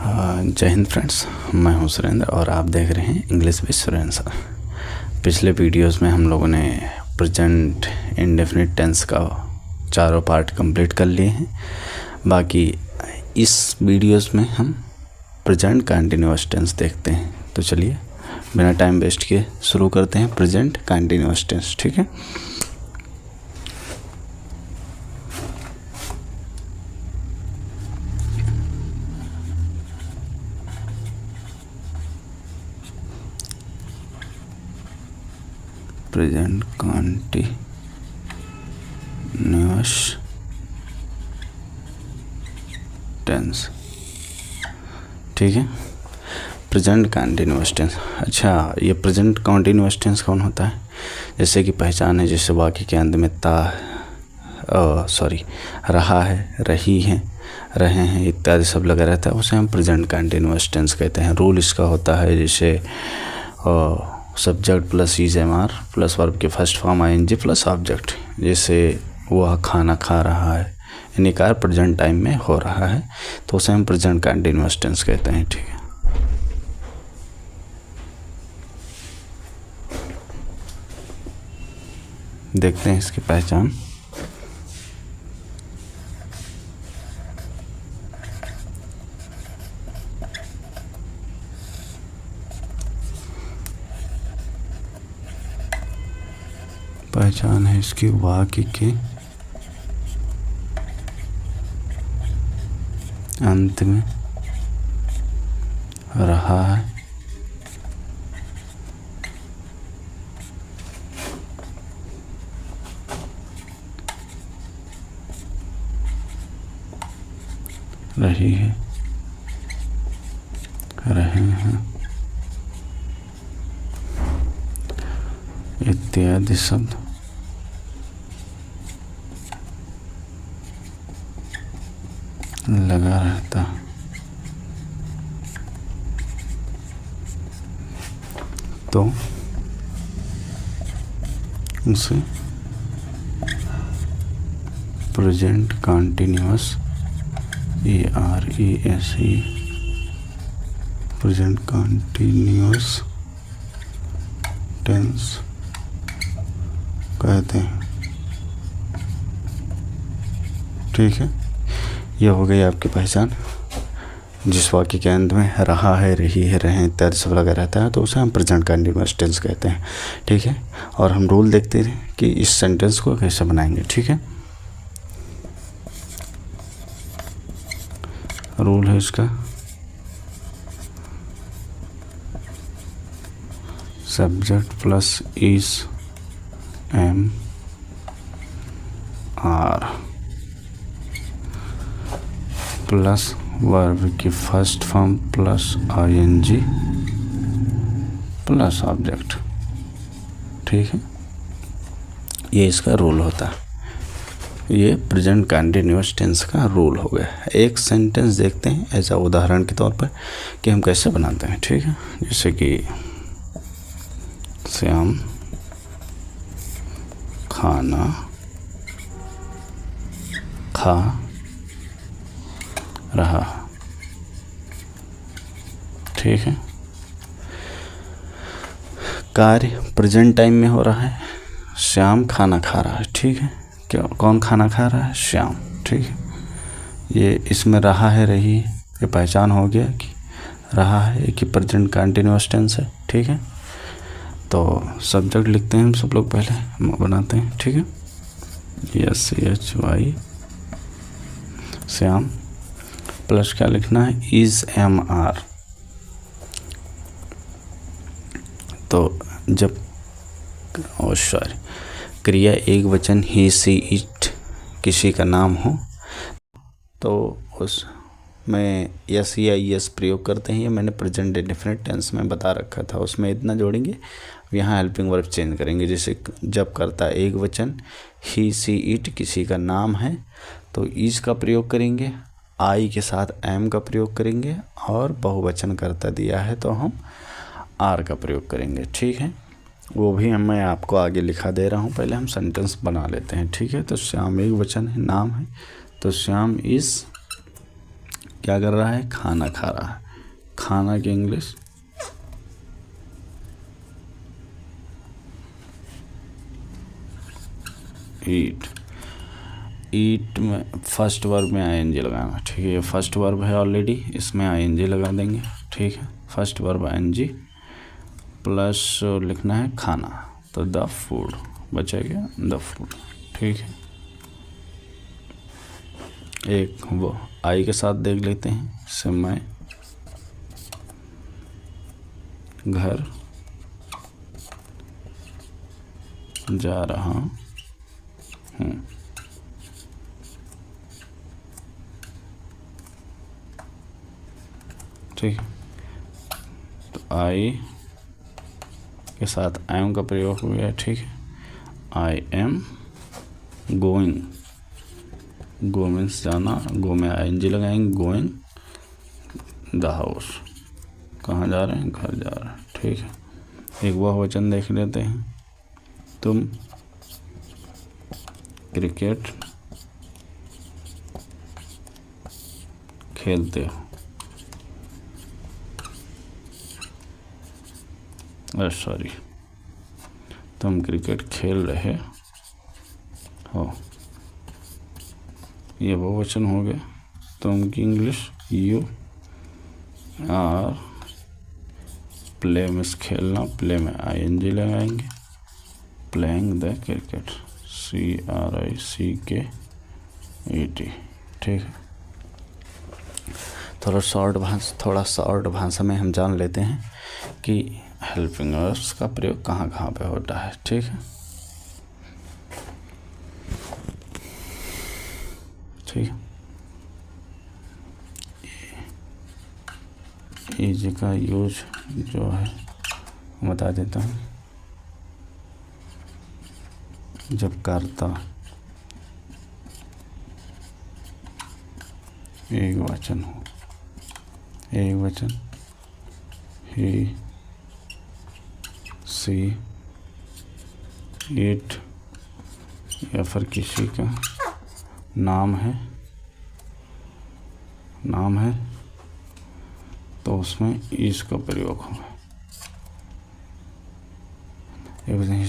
जय हिंद फ्रेंड्स, मैं हूं सुरेंद्र और आप देख रहे हैं इंग्लिश विद सुरेंद्र सर। पिछले वीडियोस में हम लोगों ने प्रेजेंट इंडेफिनिट टेंस का चारों पार्ट कंप्लीट कर लिए हैं। बाकी इस वीडियोस में हम प्रेजेंट कंटिन्यूअस टेंस देखते हैं। तो चलिए बिना टाइम वेस्ट किए शुरू करते हैं प्रेजेंट कंटिन्यूअस टेंस। ठीक है, प्रेजेंट कंटिन्यूअस टेंस। ठीक है, प्रेजेंट कंटिन्यूअस टेंस। अच्छा, ये प्रेजेंट कंटिन्यूअस टेंस कौन होता है? जैसे कि पहचान है, जैसे वाक्य के अंत में रहा है, रही है, रहे हैं इत्यादि सब लगा रहता है, उसे हम प्रेजेंट कंटिन्यूअस टेंस कहते हैं। रूल इसका होता है जैसे subject plus is am are plus verb के first form ING plus object. जैसे वह खाना खा रहा है, यानी कार्य प्रेजेंट टाइम में हो रहा है, तो उसे हम प्रेजेंट कंटिन्यूअस टेंस कहते हैं। ठीक है, देखते हैं इसकी पहचान। पहचान है इसकी वाक्य के अंत में रहा है, रही है, रहे हैं इत्यादि शब्द लगा रहता। तो उसे present continuous ERESE present continuous tense कहते हैं। ठीक है, यह हो गई आपकी पहचान। जिस वाक्य के अंत में रहा है, रही है, रहे इत्यादि सब लगा रहता है, तो उसे हम प्रेजेंट कंटिन्यूअस टेंस कहते हैं। ठीक है, और हम रूल देखते हैं कि इस सेंटेंस को कैसे बनाएंगे। ठीक है, रूल है इसका subject plus is am are plus verb की first form plus ING plus object. ठीक है, ये इसका रूल होता है। ये प्रेजेंट कंटिन्यूअस टेंस का रूल हो गया। एक सेंटेंस देखते हैं ऐसा उदाहरण के तौर पर कि हम कैसे बनाते हैं। ठीक है, जैसे कि श्याम खाना खा रहा। ठीक है, कार्य प्रेजेंट टाइम में हो रहा है, श्याम खाना खा रहा है। ठीक है, क्या कौन खाना खा रहा है? श्याम। ठीक है, ये इसमें रहा है, रही, ये पहचान हो गया कि रहा है कि प्रेजेंट कंटिन्यूअस टेंस है। ठीक है, तो सब्जेक्ट लिखते हैं हम सब लोग, पहले बनाते हैं। ठीक है, SCHY श्याम प्लस क्या लिखना है? Is am are. तो जब क्रिया एक वचन ही सी इट किसी का नाम हो तो उसमें यस या यस प्रयोग करते हैं। ये मैंने प्रेजेंट इंडेफिनिट टेंस में बता रखा था, उसमें इतना जोड़ेंगे, यहाँ हेल्पिंग वर्ब चेंज करेंगे। जैसे जब करता है एक वचन ही सी इट किसी का नाम है तो इज का प्रयोग करेंगे, आई के साथ एम का प्रयोग करेंगे, और बहुवचन करता दिया है तो हम आर का प्रयोग करेंगे। ठीक है, वो भी मैं आपको आगे लिखा दे रहा हूँ, पहले हम सेंटेंस बना लेते हैं। ठीक है, तो श्याम एक वचन है, नाम है, तो श्याम इज क्या कर रहा है, खाना खा रहा है। खाना की इंग्लिश ईट। ईट में फर्स्ट वर्ब में आईएनजी लगाना, ठीक है। ये फर्स्ट वर्ब है ऑलरेडी, इसमें आईएनजी लगा देंगे, ठीक है। फर्स्ट वर्ब आईएनजी प्लस लिखना है खाना, तो द फूड बचा गया, द फूड, ठीक है। एक वो आई के साथ देख लेते हैं, से मैं घर जा रहा हूँ, ठीक। तो आई के साथ एम का प्रयोग हो गया, ठीक है। I am going, go means जाना, गो में आईएनजी लगाएंगे, गोइंग द हाउस, कहाँ जा रहे हैं, घर जा रहे हैं, ठीक है। एक वह वचन देख लेते हैं, तुम क्रिकेट खेलते हो, सॉरी, तुम क्रिकेट खेल रहे हो, ये वो वचन हो गया। तुम की इंग्लिश यू आर, प्ले में खेलना, प्ले में आईएनजी लगाएंगे, प्लेइंग द क्रिकेट, CRICKET, ठीक है। थोड़ा शॉर्ट भाषा में हम जान लेते हैं कि हेल्पिंग वर्ब्स का प्रयोग कहाँ कहाँ पे होता है, ठीक है। ठीक है, इज का यूज जो है बता देता हूँ। जब कर्ता एक वचन हो, एक वचन, ही सी इट, या फिर किसी का नाम है तो उसमें इस का प्रयोग होगा। ही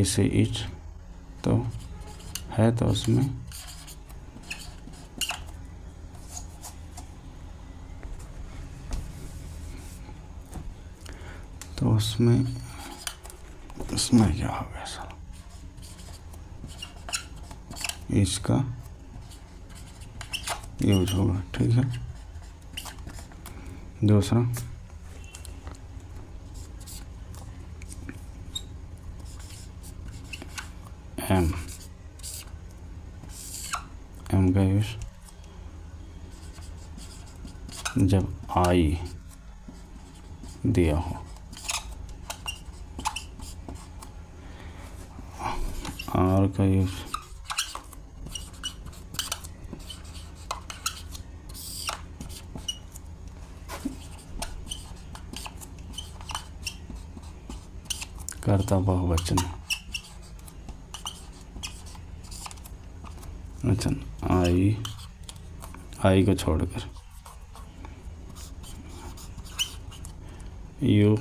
से इट तो है, तो उसमें उसमें क्या हो गया सर, इसका यूज होगा, ठीक है। दूसरा एम का यूज जब आई दिया हो, आर का यूज कर्ता बहुवचन, वचन आई को छोड़कर यू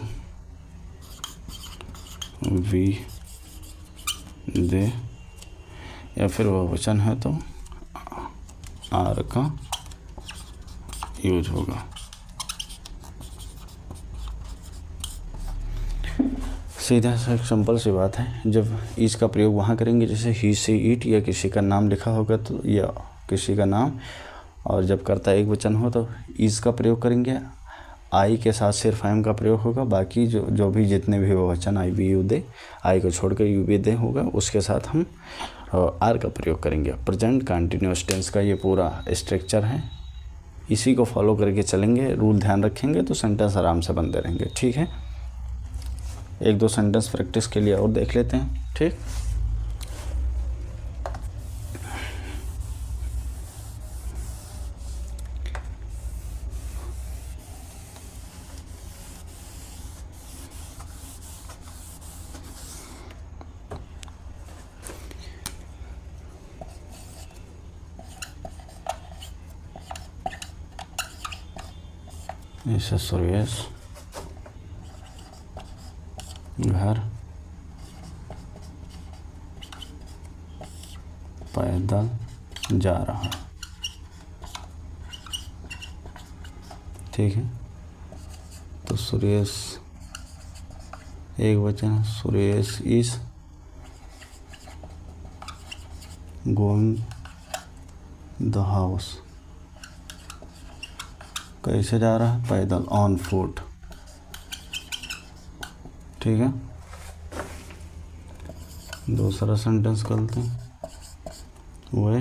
वी दे, या फिर वह वचन है तो आर का यूज होगा। सीधा सा सिंपल सी बात है, जब इस का प्रयोग वहाँ करेंगे जैसे ही से इट, या किसी का नाम लिखा होगा तो, या किसी का नाम, और जब करता एक वचन हो तो इस का प्रयोग करेंगे। आई के साथ सिर्फ एम का प्रयोग होगा, बाकी जो भी जितने भी वो वचन आई भी यू दे, आई को छोड़कर यू भी दे होगा, उसके साथ हम आर का प्रयोग करेंगे। प्रेजेंट कंटिन्यूअस टेंस का ये पूरा स्ट्रक्चर है, इसी को फॉलो करके चलेंगे, रूल ध्यान रखेंगे तो सेंटेंस आराम से बनते रहेंगे, ठीक है। एक दो सेंटेंस प्रैक्टिस के लिए और देख लेते हैं, ठीक। ऐसे सुरेश घर पैदल जा रहा है। ठीक है, तो सुरेश एक वचन, Suresh is going the house. कैसे जा रहा है? पैदल, ऑन फुट। ठीक है, दूसरा सेंटेंस करते हैं। वह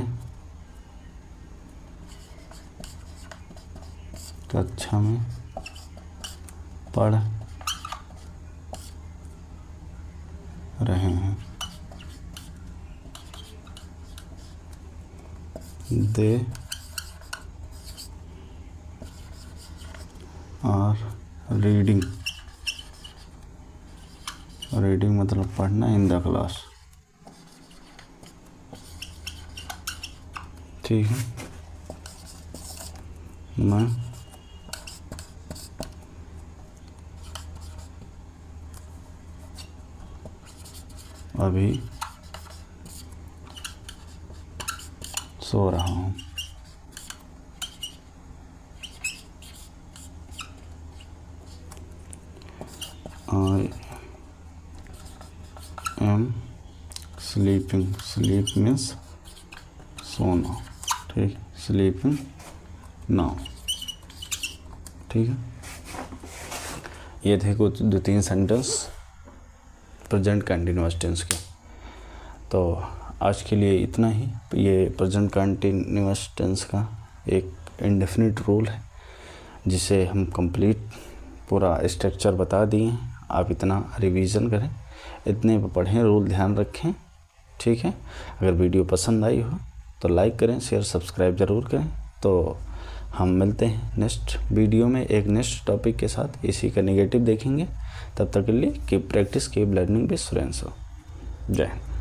कक्षा में पढ़ रहे हैं। दे आर रीडिंग, रीडिंग मतलब पढ़ना, इन द क्लास। ठीक है, मैं अभी सो रहा हूँ। I am sleeping, sleep means सोना। ठीक, sleeping now। ठीक है, ये थे कुछ 2-3 सेंटेंस प्रेजेंट कंटिन्यूअस टेंस के। तो आज के लिए इतना ही। ये प्रेजेंट कंटिन्यूअस टेंस का एक इंडेफिनिट रूल है, जिसे हम कंप्लीट पूरा स्ट्रक्चर बता दिए हैं। आप इतना रिवीजन करें, इतने पढ़ें, रूल ध्यान रखें। ठीक है, अगर वीडियो पसंद आई हो तो लाइक करें, शेयर, सब्सक्राइब ज़रूर करें। तो हम मिलते हैं नेक्स्ट वीडियो में एक नेक्स्ट टॉपिक के साथ। इसी का नेगेटिव देखेंगे। तब तक के लिए keep practice, keep learning with Surendra. जय हिंद।